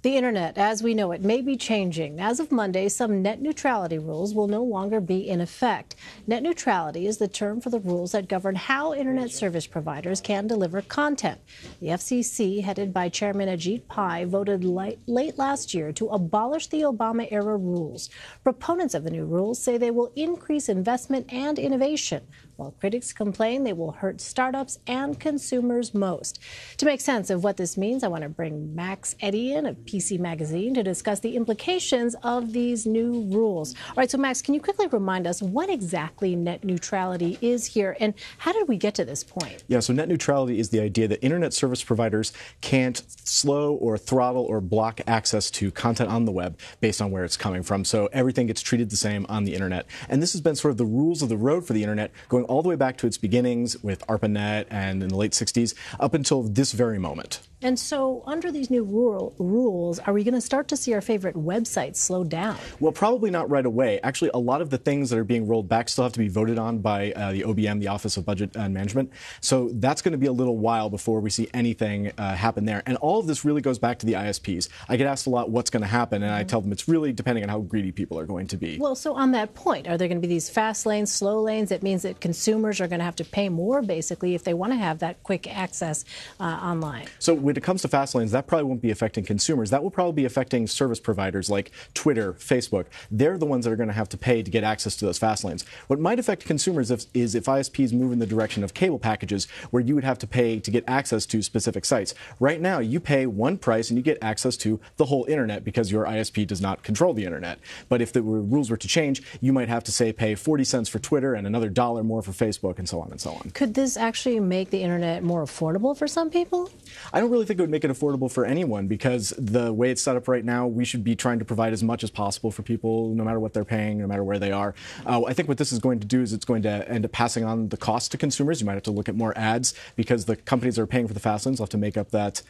The internet, as we know it, may be changing. As of Monday, some net neutrality rules will no longer be in effect. Net neutrality is the term for the rules that govern how internet service providers can deliver content. The FCC, headed by Chairman Ajit Pai, voted late last year to abolish the Obama-era rules. Proponents of the new rules say they will increase investment and innovation, while critics complain they will hurt startups and consumers most. To make sense of what this means, I want to bring Eddy in of PC Magazine to discuss the implications of these new rules. All right, so Max, can you quickly remind us what exactly net neutrality is here, and how did we get to this point? Yeah, so net neutrality is the idea that internet service providers can't slow or throttle or block access to content on the web based on where it's coming from. So everything gets treated the same on the internet. And this has been sort of the rules of the road for the internet going all the way back to its beginnings with ARPANET and in the late 60s up until this very moment. And so under these new rules, are we going to start to see our favorite websites slow down? Well, probably not right away. Actually, a lot of the things that are being rolled back still have to be voted on by the OBM, the Office of Budget and Management. So that's going to be a little while before we see anything happen there. And all of this really goes back to the ISPs. I get asked a lot what's going to happen, and I tell them it's really depending on how greedy people are going to be. Well, so on that point, are there going to be these fast lanes, slow lanes? It means that consumers are going to have to pay more, basically, if they want to have that quick access online. So when it comes to fast lanes, that probably won't be affecting consumers. That will probably be affecting service providers like Twitter, Facebook. They're the ones that are going to have to pay to get access to those fast lanes. What might affect consumers is if ISPs move in the direction of cable packages, where you would have to pay to get access to specific sites. Right now, you pay one price and you get access to the whole internet because your ISP does not control the internet. But if the rules were to change, you might have to, say, pay 40 cents for Twitter and another $1 more for Facebook, and so on and so on. Could this actually make the internet more affordable for some people? I don't really think it would make it affordable for anyone, because the way it's set up right now, we should be trying to provide as much as possible for people, no matter what they're paying, no matter where they are. I think what this is going to do is it's going to end up passing on the cost to consumers. You might have to look at more ads because the companies that are paying for the fast lanes will have to make up that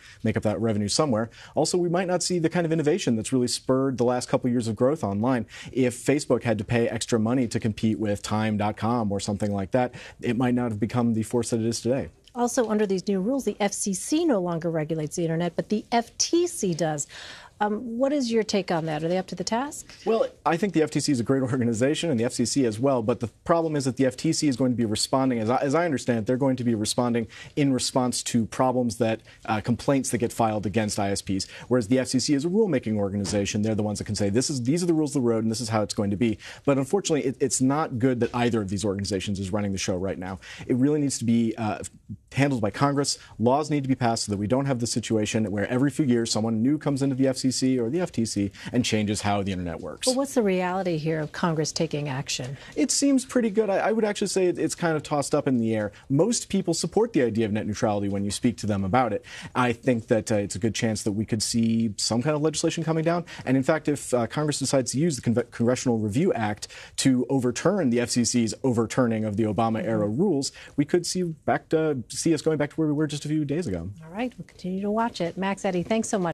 revenue somewhere. Also, we might not see the kind of innovation that's really spurred the last couple of years of growth online. If Facebook had to pay extra money to compete with Time.com or something like that, it might not have become the force that it is today. Also, under these new rules, the FCC no longer regulates the internet, but the FTC does. What is your take on that? Are they up to the task? Well, I think the FTC is a great organization, and the FCC as well, but the problem is that the FTC is going to be responding, as I understand it, they're going to be responding in response to problems that, complaints that get filed against ISPs, whereas the FCC is a rulemaking organization. They're the ones that can say, these are the rules of the road, and this is how it's going to be. But unfortunately, it's not good that either of these organizations is running the show right now. It really needs to be handled by Congress. Laws need to be passed so that we don't have the situation where every few years someone new comes into the FCC or the FTC and changes how the internet works. Well, what's the reality here of Congress taking action? It seems pretty good. I would actually say it's kind of tossed up in the air. Most people support the idea of net neutrality when you speak to them about it. I think that it's a good chance that we could see some kind of legislation coming down. And in fact, if Congress decides to use the Congressional Review Act to overturn the FCC's overturning of the Obama-era rules, we could see us going back to where we were just a few days ago. All right, we'll continue to watch it. Eddy, thanks so much.